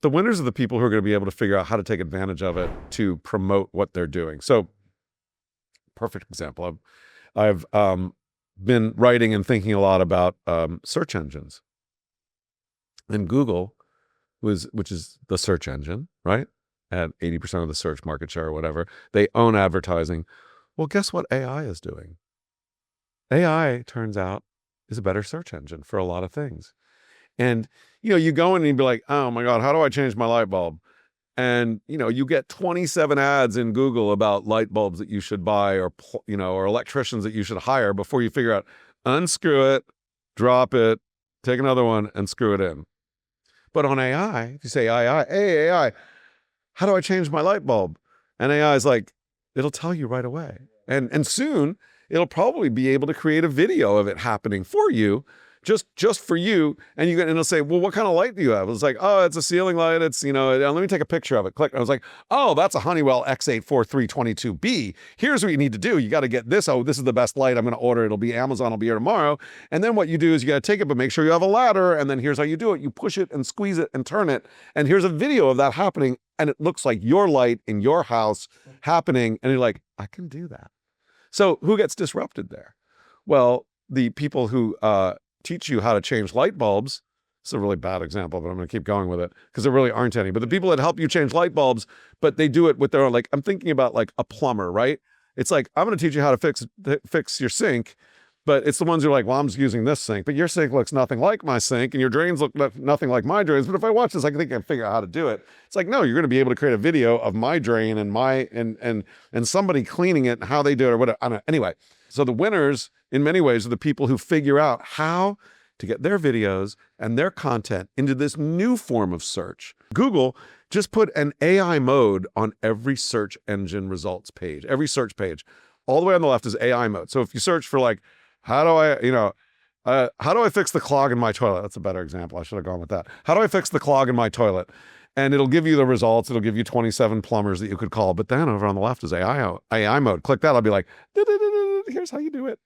the winners are the people who are going to be able to figure out how to take advantage of it to promote what they're doing. So, perfect example. I've been writing and thinking a lot about search engines. And Google, which is the search engine, right? At 80% of the search market share or whatever, they own advertising. Well, guess what AI is doing? AI, turns out, is a better search engine for a lot of things. And, you go in and you'd be like, oh my God, how do I change my light bulb? And, you get 27 ads in Google about light bulbs that you should buy or electricians that you should hire before you figure out, unscrew it, drop it, take another one and screw it in. But on AI, if you say AI, hey, AI, how do I change my light bulb? And AI is like, it'll tell you right away. And soon it'll probably be able to create a video of it happening for you, just for you. And it'll say, well, what kind of light do you have? It's like, oh, it's a ceiling light. It's, let me take a picture of it. Click. I was like, oh, that's a Honeywell X84322B. Here's what you need to do. You got to get this. Oh, this is the best light I'm going to order. It'll be Amazon. Will be here tomorrow. And then what you do is you got to take it, but make sure you have a ladder. And then here's how you do it. You push it and squeeze it and turn it. And here's a video of that happening. And it looks like your light in your house happening. And you're like, I can do that. So who gets disrupted there? Well, the people who teach you how to change light bulbs. It's a really bad example, but I'm going to keep going with it because there really aren't any. But the people that help you change light bulbs, but they do it with their own, like, I'm thinking about like a plumber, right? It's like, I'm going to teach you how to fix your sink, but it's the ones who are like, well, I'm just using this sink, but your sink looks nothing like my sink and your drains look nothing like my drains. But if I watch this, I think I can figure out how to do it. It's like, no, you're going to be able to create a video of my drain and and somebody cleaning it and how they do it or whatever. I don't know. Anyway, so the winners in many ways are the people who figure out how to get their videos and their content into this new form of search. Google just put an AI mode on every search engine results page, every search page. All the way on the left is AI mode. So if you search for like, how do I fix the clog in my toilet? That's a better example. I should have gone with that. How do I fix the clog in my toilet? And it'll give you the results. It'll give you 27 plumbers that you could call. But then over on the left is AI mode. Click that. I'll be like, here's how you do it.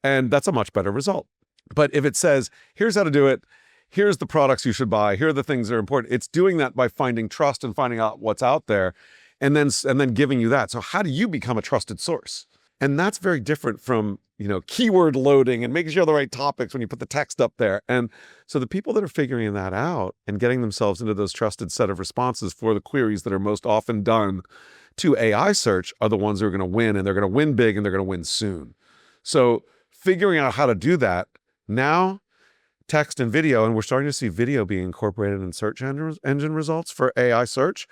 And that's a much better result. But if it says, here's how to do it, here's the products you should buy, here are the things that are important, it's doing that by finding trust and finding out what's out there and then giving you that. So how do you become a trusted source? And that's very different from, keyword loading and making sure the right topics when you put the text up there. And so the people that are figuring that out and getting themselves into those trusted set of responses for the queries that are most often done to AI search are the ones who are going to win, and they're going to win big and they're going to win soon. So figuring out how to do that now, text and video, and we're starting to see video being incorporated in search engine results for AI search.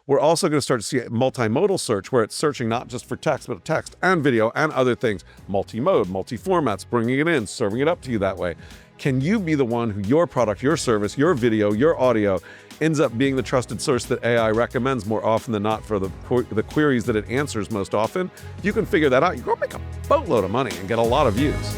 We're also going to start to see multimodal search where it's searching not just for text, but text and video and other things, multi-mode, multi-formats, bringing it in, serving it up to you that way. Can you be the one who your product, your service, your video, your audio ends up being the trusted source that AI recommends more often than not for the queries that it answers most often? If you can figure that out, you're going to make a boatload of money and get a lot of views.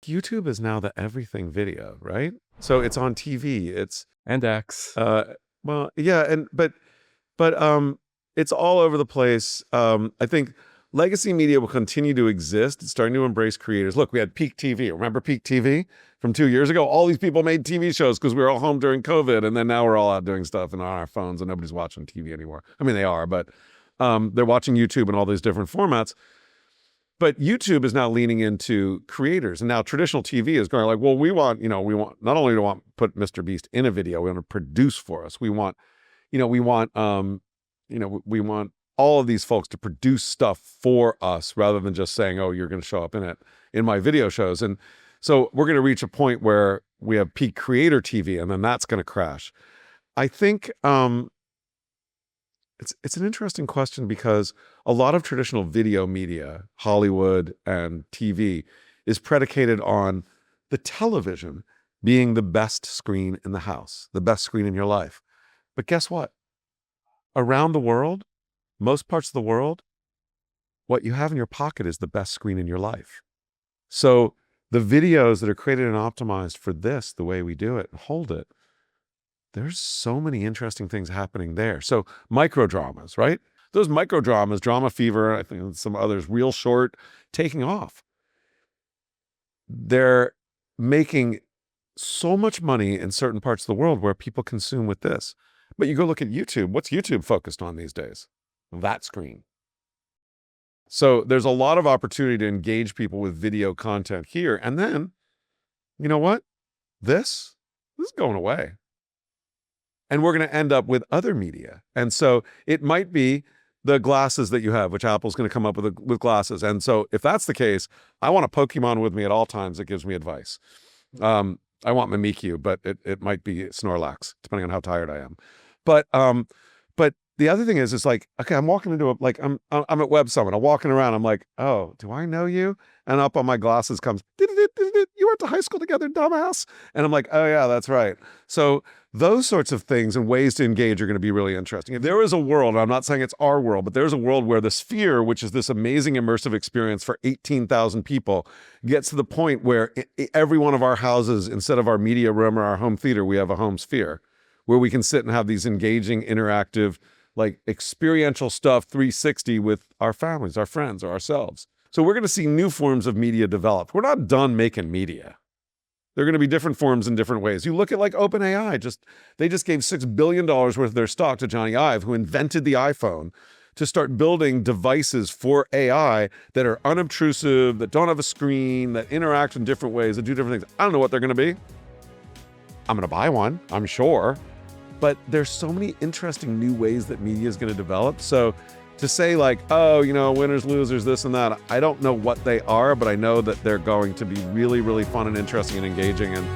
YouTube is now the everything video, right? So it's on TV. And X. Well, yeah, but it's all over the place. I think legacy media will continue to exist. It's starting to embrace creators. Look, we had Peak TV. Remember Peak TV from 2 years ago? All these people made TV shows because we were all home during COVID, and then now we're all out doing stuff and on our phones, and nobody's watching TV anymore. I mean, they are, but they're watching YouTube and all these different formats. But YouTube is now leaning into creators, and now traditional TV is going like, well, we want not only do we want to put Mr. Beast in a video, we want to produce for us. We want all of these folks to produce stuff for us rather than just saying, oh, you're going to show up in my video shows. And so we're going to reach a point where we have peak creator TV, and then that's going to crash. I think it's an interesting question because a lot of traditional video media, Hollywood and TV, is predicated on the television being the best screen in the house, the best screen in your life. But guess what? Around the world, most parts of the world, what you have in your pocket is the best screen in your life. So the videos that are created and optimized for this, the way we do it and hold it, there's so many interesting things happening there. So micro dramas, right? Those micro dramas, Drama Fever, I think some others, Real Short, taking off. They're making so much money in certain parts of the world where people consume with this. But you go look at YouTube. What's YouTube focused on these days? That screen. So there's a lot of opportunity to engage people with video content here. And then, you know what? This is going away. And we're going to end up with other media. And so it might be the glasses that you have, which Apple's going to come up with glasses. And so if that's the case, I want a Pokemon with me at all times that gives me advice. I want Mimikyu, but it might be Snorlax, depending on how tired I am. But the other thing is like, okay, I'm walking into I'm at Web Summit. I'm walking around. I'm like, oh, do I know you? And up on my glasses comes, you went to high school together, dumbass. And I'm like, oh yeah, that's right. So those sorts of things and ways to engage are going to be really interesting. If there is a world, and I'm not saying it's our world, but there's a world where the Sphere, which is this amazing immersive experience for 18,000 people, gets to the point where every one of our houses, instead of our media room or our home theater, we have a home sphere where we can sit and have these engaging, interactive, like experiential stuff 360 with our families, our friends, or ourselves. So we're going to see new forms of media develop. We're not done making media. There are going to be different forms in different ways. You look at like OpenAI, they just gave $6 billion worth of their stock to Johnny Ive, who invented the iPhone, to start building devices for AI that are unobtrusive, that don't have a screen, that interact in different ways, that do different things. I don't know what they're going to be. I'm going to buy one, I'm sure. But there's so many interesting new ways that media is going to develop. So to say like, oh, winners, losers, this and that, I don't know what they are, but I know that they're going to be really, really fun and interesting and engaging. And